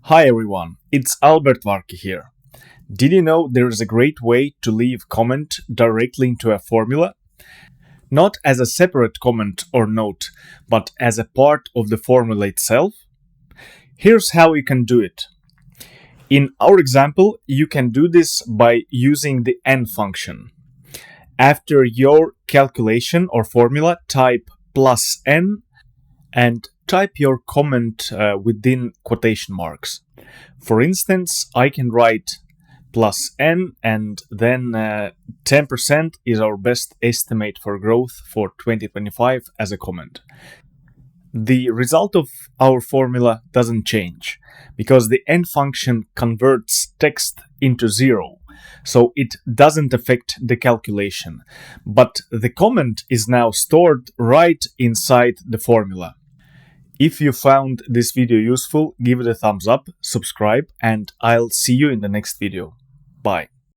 Hi everyone, it's Albert Varki here. Did you know there is a great way to leave comment directly into a formula? Not as a separate comment or note, but as a part of the formula itself? Here's how you can do it. In our example, you can do this by using the n function. After your calculation or formula, type plus n and type your comment within quotation marks. For instance, I can write plus n and then 10% is our best estimate for growth for 2025 as a comment. The result of our formula doesn't change because the n function converts text into zero, so it doesn't affect the calculation, but the comment is now stored right inside the formula. If you found this video useful, give it a thumbs up, subscribe, and I'll see you in the next video. Bye.